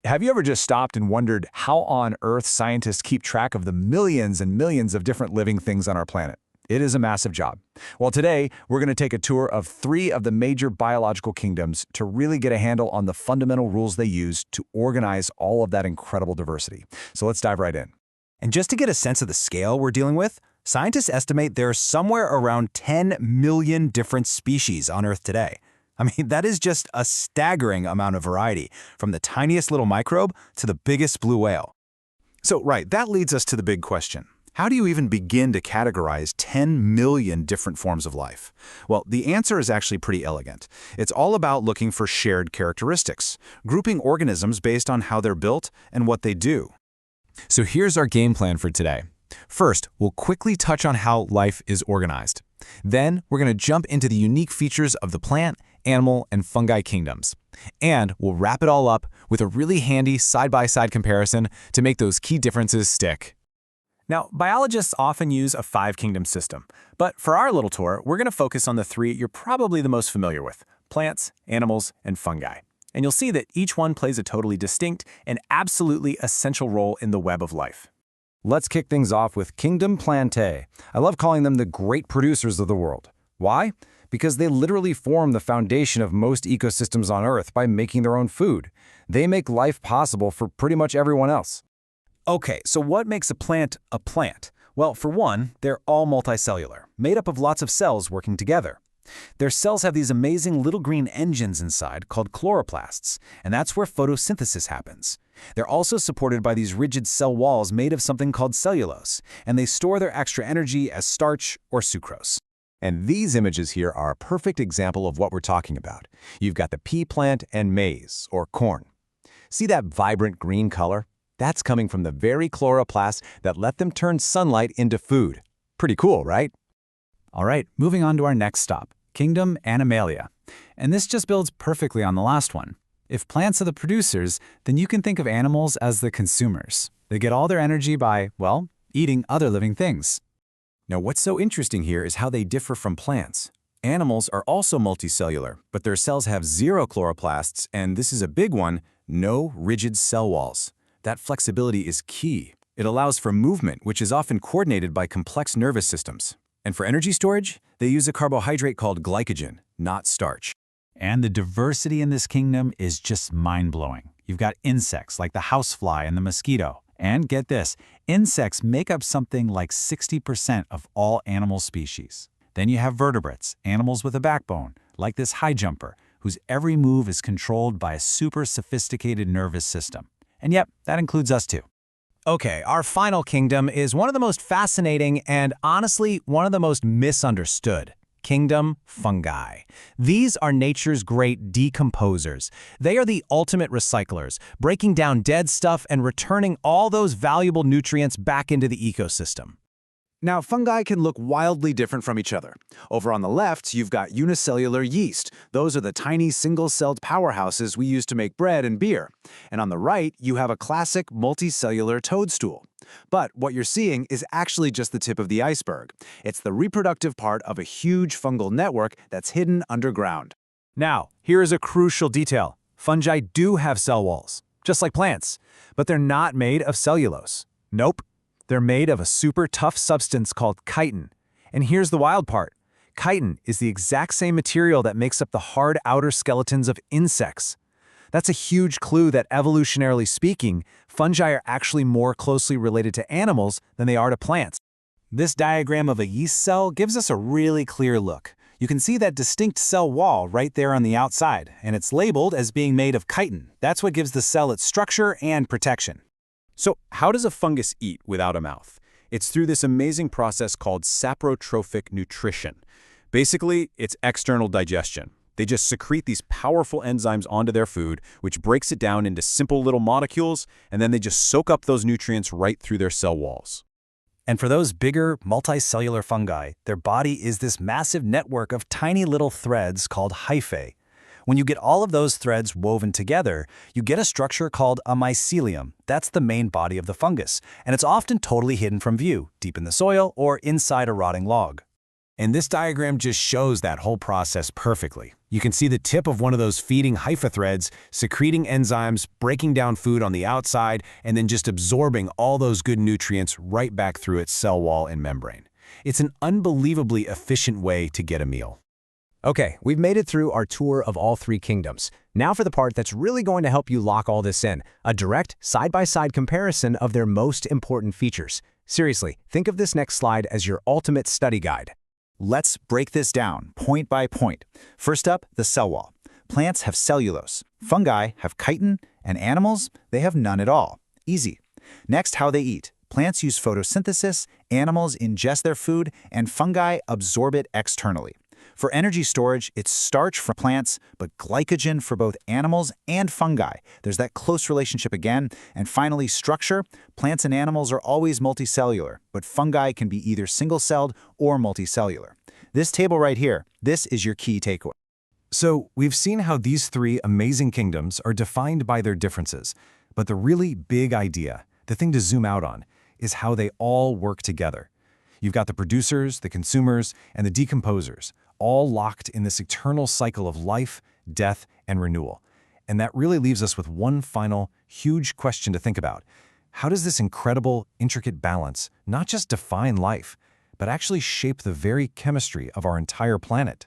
Have you ever just stopped and wondered how on earth scientists keep track of the millions and millions of different living things on our planet? It is a massive job. Well, today, we're going to take a tour of 3 of the major biological kingdoms to really get a handle on the fundamental rules they use to organize all of that incredible diversity. So let's dive right in. And just to get a sense of the scale we're dealing with, scientists estimate there are somewhere around 10 million different species on Earth today. I mean, that is just a staggering amount of variety, from the tiniest little microbe to the biggest blue whale. So, that leads us to the big question. How do you even begin to categorize 10 million different forms of life? Well, the answer is actually pretty elegant. It's all about looking for shared characteristics, grouping organisms based on how they're built and what they do. So here's our game plan for today. First, we'll quickly touch on how life is organized. Then, we're going to jump into the unique features of the plant, animal, and fungi kingdoms. And we'll wrap it all up with a really handy side-by-side comparison to make those key differences stick. Now, biologists often use a 5-kingdom system, but for our little tour, we're going to focus on the 3 you're probably the most familiar with: plants, animals, and fungi. And you'll see that each one plays a totally distinct and absolutely essential role in the web of life. Let's kick things off with Kingdom Plantae. I love calling them the great producers of the world. Why? Because they literally form the foundation of most ecosystems on Earth by making their own food. They make life possible for pretty much everyone else. Okay, so what makes a plant a plant? Well, for one, they're all multicellular, made up of lots of cells working together. Their cells have these amazing little green engines inside called chloroplasts, and that's where photosynthesis happens. They're also supported by these rigid cell walls made of something called cellulose, and they store their extra energy as starch or sucrose. And these images here are a perfect example of what we're talking about. You've got the pea plant and maize, or corn. See that vibrant green color? That's coming from the very chloroplasts that let them turn sunlight into food. Pretty cool, right? All right, moving on to our next stop, Kingdom Animalia. And this just builds perfectly on the last one. If plants are the producers, then you can think of animals as the consumers. They get all their energy by, well, eating other living things. Now, what's so interesting here is how they differ from plants. Animals are also multicellular, but their cells have 0 chloroplasts, and this is a big one, no rigid cell walls. That flexibility is key. It allows for movement, which is often coordinated by complex nervous systems. And for energy storage, they use a carbohydrate called glycogen, not starch. And the diversity in this kingdom is just mind-blowing. You've got insects like the housefly and the mosquito. And get this, insects make up something like 60% of all animal species. Then you have vertebrates, animals with a backbone, like this high jumper, whose every move is controlled by a super sophisticated nervous system. And yep, that includes us too. Okay, our final kingdom is one of the most fascinating and honestly one of the most misunderstood. Kingdom Fungi. These are nature's great decomposers. They are the ultimate recyclers, breaking down dead stuff and returning all those valuable nutrients back into the ecosystem. Now, fungi can look wildly different from each other. Over on the left, you've got unicellular yeast. Those are the tiny single-celled powerhouses we use to make bread and beer. And on the right, you have a classic multicellular toadstool. But what you're seeing is actually just the tip of the iceberg. It's the reproductive part of a huge fungal network that's hidden underground. Now, here is a crucial detail. Fungi do have cell walls, just like plants, but they're not made of cellulose. Nope. They're made of a super tough substance called chitin. And here's the wild part. Chitin is the exact same material that makes up the hard outer skeletons of insects. That's a huge clue that, evolutionarily speaking, fungi are actually more closely related to animals than they are to plants. This diagram of a yeast cell gives us a really clear look. You can see that distinct cell wall right there on the outside, and it's labeled as being made of chitin. That's what gives the cell its structure and protection. So, how does a fungus eat without a mouth? It's through this amazing process called saprotrophic nutrition. Basically, it's external digestion. They just secrete these powerful enzymes onto their food, which breaks it down into simple little molecules, and then they just soak up those nutrients right through their cell walls. And for those bigger, multicellular fungi, their body is this massive network of tiny little threads called hyphae. When you get all of those threads woven together, you get a structure called a mycelium. That's the main body of the fungus, and it's often totally hidden from view, deep in the soil or inside a rotting log. And this diagram just shows that whole process perfectly. You can see the tip of one of those feeding hypha threads, secreting enzymes, breaking down food on the outside, and then just absorbing all those good nutrients right back through its cell wall and membrane. It's an unbelievably efficient way to get a meal. Okay, we've made it through our tour of all three kingdoms. Now for the part that's really going to help you lock all this in, a direct side-by-side comparison of their most important features. Seriously, think of this next slide as your ultimate study guide. Let's break this down, point by point. First up, the cell wall. Plants have cellulose, fungi have chitin, and animals, they have none at all. Easy. Next, how they eat. Plants use photosynthesis, animals ingest their food, and fungi absorb it externally. For energy storage, it's starch from plants, but glycogen for both animals and fungi. There's that close relationship again. And finally, structure. Plants and animals are always multicellular, but fungi can be either single-celled or multicellular. This table right here, this is your key takeaway. So, we've seen how these three amazing kingdoms are defined by their differences. But the really big idea, the thing to zoom out on, is how they all work together. You've got the producers, the consumers, and the decomposers, all locked in this eternal cycle of life, death, and renewal. And that really leaves us with one final, huge question to think about. How does this incredible, intricate balance not just define life, but actually shape the very chemistry of our entire planet?